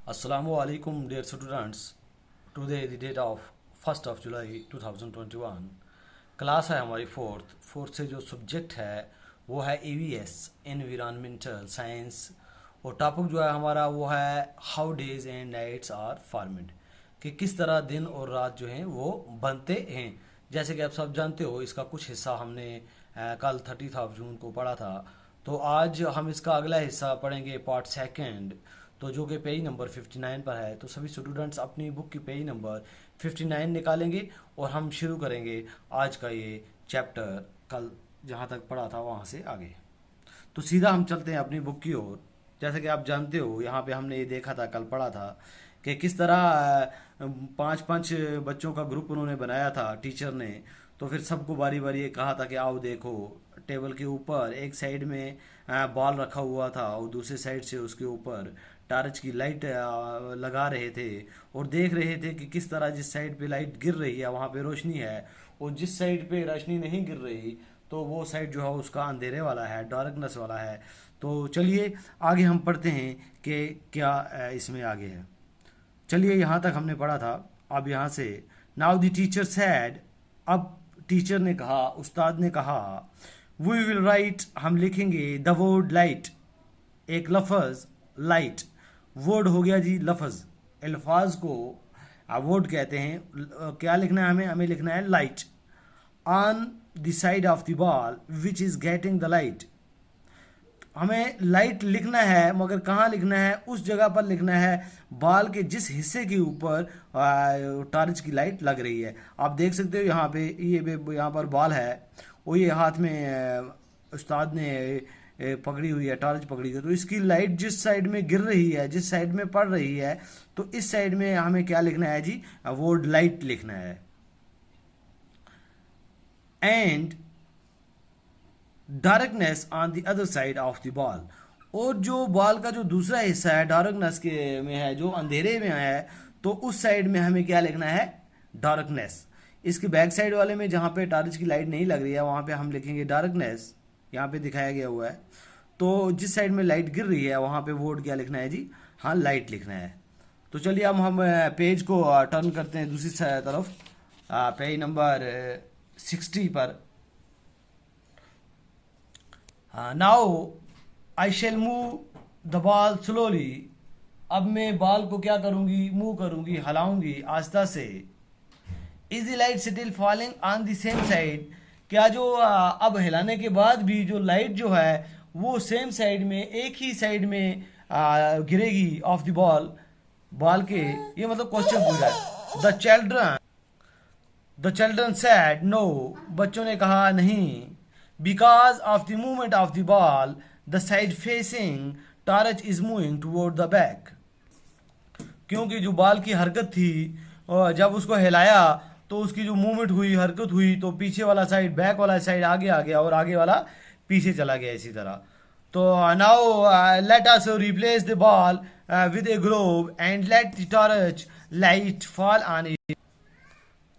Assalamualaikum dear students. Today the date of 1st of July 2021. Class है हमारी fourth से जो सब्जेक्ट है वो है EVS एनवायरमेंटल साइंस। और टॉपिक जो है हमारा वो है how days and nights are formed, कि किस तरह दिन और रात जो हैं वो बनते हैं। जैसे कि आप सब जानते हो इसका कुछ हिस्सा हमने कल 30 जून को पढ़ा था। तो आज हम इसका अगला हिस्सा पढ़ेंगे पार्ट सेकंड, तो जो कि पेज नंबर 59 पर है। तो सभी स्टूडेंट्स अपनी बुक की पेज नंबर 59 निकालेंगे और हम शुरू करेंगे आज का ये चैप्टर, कल जहाँ तक पढ़ा था वहाँ से आगे। तो सीधा हम चलते हैं अपनी बुक की ओर। जैसे कि आप जानते हो यहाँ पे हमने ये देखा था, कल पढ़ा था कि किस तरह पांच पांच बच्चों का ग्रुप उन्होंने बनाया था टीचर ने। तो फिर सबको बारी बारी ये कहा था कि आओ देखो, टेबल के ऊपर एक साइड में बॉल रखा हुआ था और दूसरे साइड से उसके ऊपर टार्च की लाइट लगा रहे थे और देख रहे थे कि किस तरह जिस साइड पे लाइट गिर रही है वहाँ पे रोशनी है, और जिस साइड पे रोशनी नहीं गिर रही तो वो साइड जो है उसका अंधेरे वाला है, डार्कनेस वाला है। तो चलिए आगे हम पढ़ते हैं कि क्या इसमें आगे है। चलिए यहाँ तक हमने पढ़ा था। अब यहाँ से नाउ द टीचर सेड, अब टीचर ने कहा, उस्ताद ने कहा, वी विल राइट, हम लिखेंगे द वर्ड लाइट, एक लफ्ज लाइट। वर्ड हो गया जी लफ्ज, अल्फाज को वर्ड कहते हैं। क्या लिखना है हमें लिखना है light. On the side of the ball which is getting the light, हमें लाइट लिखना है मगर कहाँ लिखना है, उस जगह पर लिखना है बॉल के जिस हिस्से के ऊपर टॉर्च की लाइट लग रही है। आप देख सकते हो यहाँ पे यहाँ पर बॉल है और ये हाथ में उस्ताद ने पकड़ी हुई है, टॉर्च पकड़ी हुई है। तो इसकी लाइट जिस साइड में गिर रही है, जिस साइड में पड़ रही है, तो इस साइड में हमें क्या लिखना है जी, वर्ड लाइट लिखना है। And darkness on the other side of the ball, और जो बॉल का जो दूसरा हिस्सा है डार्कनेस के में है, जो अंधेरे में है, तो उस साइड में हमें क्या लिखना है, डार्कनेस। इसके बैक साइड वाले में जहाँ पे टॉर्च की लाइट नहीं लग रही है वहाँ पे हम लिखेंगे डार्कनेस, यहाँ पे दिखाया गया हुआ है। तो जिस साइड में लाइट गिर रही है वहाँ पे वर्ड क्या लिखना है जी, हाँ लाइट लिखना है। तो चलिए अब हम पेज को टर्न करते हैं दूसरी तरफ, पेज नंबर 60 पर। Now I shall move the ball slowly, अब मैं बॉल को क्या करूंगी, मूव करूंगी, हिलाऊंगी आस्ता से। Is the light still falling on the same side, क्या जो अब हिलाने के बाद भी जो लाइट जो है वो सेम साइड में, एक ही साइड में गिरेगी ऑफ द बॉल, बॉल के, ये मतलब क्वेश्चन पूछ रहा है। द चिल्ड्रन सेड नो, बच्चों ने कहा नहीं। Because of the movement of the ball the side facing torch is moving toward the back, क्योंकि जो बॉल की हरकत थी और जब उसको हिलाया तो उसकी जो मूवमेंट हुई, हरकत हुई, तो पीछे वाला साइड, बैक वाला साइड आगे आ गया और आगे वाला पीछे चला गया इसी तरह। तो now let us replace the ball with A globe and let the torch light fall on it.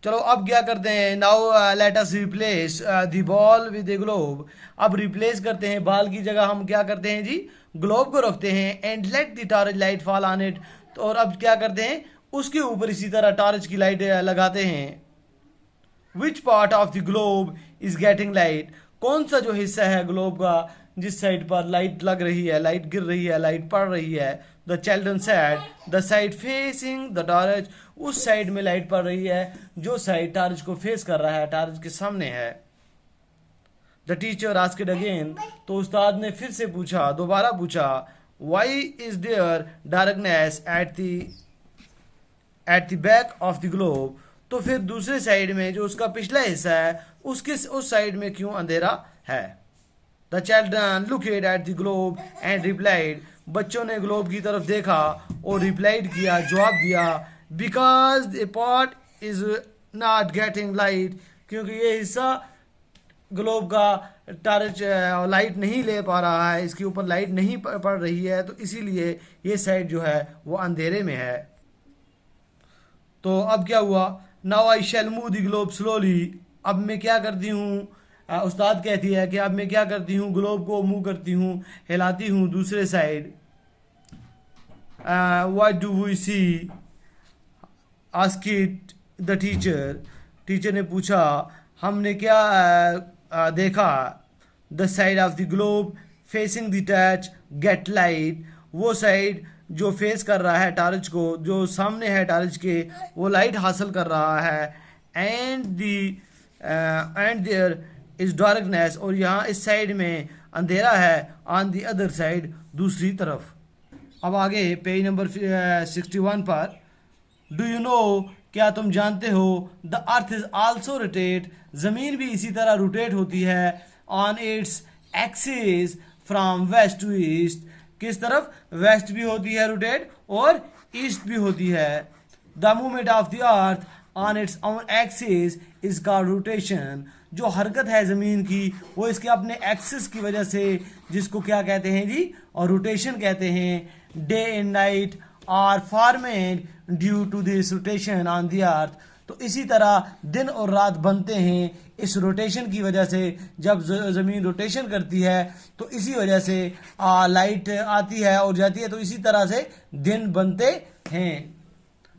चलो अब क्या करते हैं, now let us replace the ball with A globe, अब रिप्लेस करते हैं, बॉल की जगह हम क्या करते हैं जी, ग्लोब को रखते हैं। And let the torch light fall on it, तो और अब क्या करते हैं, उसके ऊपर इसी तरह टॉर्च की लाइट लगाते हैं। Which part of the globe is getting light, कौन सा जो हिस्सा है ग्लोब का जिस साइड पर लाइट लग रही है, लाइट गिर रही है, लाइट पड़ रही है। The children said the side facing the torch, उस साइड में लाइट पड़ रही है जो साइड टॉर्च को फेस कर रहा है, टॉर्च के सामने है। द टीचर आस्क्ड अगेन, तो उस्ताद ने फिर से पूछा, दोबारा पूछा, why is there darkness at the back of the globe, तो फिर दूसरे साइड में जो उसका पिछला हिस्सा है उसके उस साइड में क्यों अंधेरा है। The children looked at the globe and replied, बच्चों ने ग्लोब की तरफ देखा और रिप्लाइड किया, जवाब दिया, because the part is not getting light, क्योंकि ये हिस्सा ग्लोब का टॉर्च लाइट नहीं ले पा रहा है, इसके ऊपर लाइट नहीं पड़ रही है, तो इसीलिए ये साइड जो है वो अंधेरे में है। तो अब क्या हुआ, now I shall move the globe slowly, अब मैं क्या करती हूँ, उस्ताद कहती है कि अब मैं क्या करती हूँ, ग्लोब को मूव करती हूँ, हिलाती हूँ दूसरे side. What do we see, asked the teacher, teacher ने पूछा हमने क्या देखा, the side of the globe facing the torch get light, वो साइड जो फेस कर रहा है टॉर्च को, जो सामने है टॉर्च के, वो लाइट हासिल कर रहा है, एंड देयर इज डार्कनेस, और यहाँ इस साइड में अंधेरा है, ऑन द अदर साइड, दूसरी तरफ। अब आगे पेज नंबर 61 पर, डू यू नो, क्या तुम जानते हो, the earth is also rotate, ज़मीन भी इसी तरह रोटेट होती है, on its axis from west to east, किस तरफ, वेस्ट भी होती है रोटेट और ईस्ट भी होती है। The movement of the earth on its own axis is called rotation, जो हरकत है ज़मीन की वो इसके अपने एक्सिस की वजह से, जिसको क्या कहते हैं जी, और रोटेशन कहते हैं। Day and night are formed due to this rotation on the earth, तो इसी तरह दिन और रात बनते हैं इस रोटेशन की वजह से। जब ज़मीन रोटेशन करती है तो इसी वजह से लाइट आती है और जाती है, तो इसी तरह से दिन बनते हैं।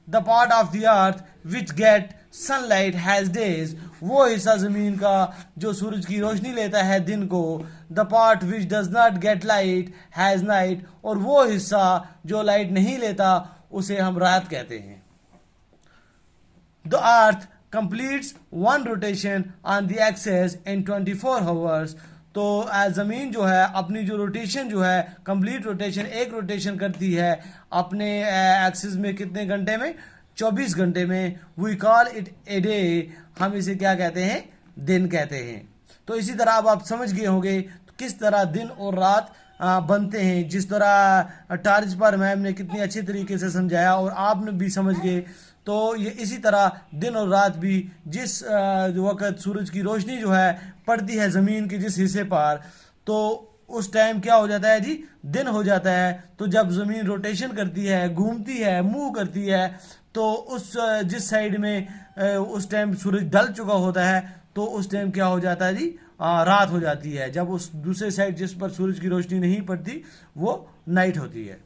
The part of the earth which get sunlight has days, वो हिस्सा ज़मीन का जो सूरज की रोशनी लेता है दिन को। The part which does not gate light has night, और वो हिस्सा जो लाइट नहीं लेता उसे हम रात कहते हैं। The earth completes one rotation on the axis in 24 hours, तो ज़मीन जो है अपनी जो रोटेशन जो है, कंप्लीट रोटेशन, एक रोटेशन करती है अपने एक्सिस में कितने घंटे में, 24 घंटे में। We call it a day, हम इसे क्या कहते हैं, दिन कहते हैं। तो इसी तरह अब आप समझ गए होंगे किस तरह दिन और रात बनते हैं, जिस तरह टॉर्च पर मैम ने कितनी अच्छी तरीके से समझाया और आपने भी समझ गए। तो ये इसी तरह दिन और रात भी, जिस वक़्त सूरज की रोशनी जो है पड़ती है ज़मीन के जिस हिस्से पर, तो उस टाइम क्या हो जाता है जी, दिन हो जाता है। तो जब ज़मीन रोटेशन करती है, घूमती है, मूव करती है, तो उस जिस साइड में उस टाइम सूरज ढल चुका होता है, तो उस टाइम क्या हो जाता है जी, रात हो जाती है। जब उस दूसरे साइड जिस पर सूरज की रोशनी नहीं पड़ती वो नाइट होती है।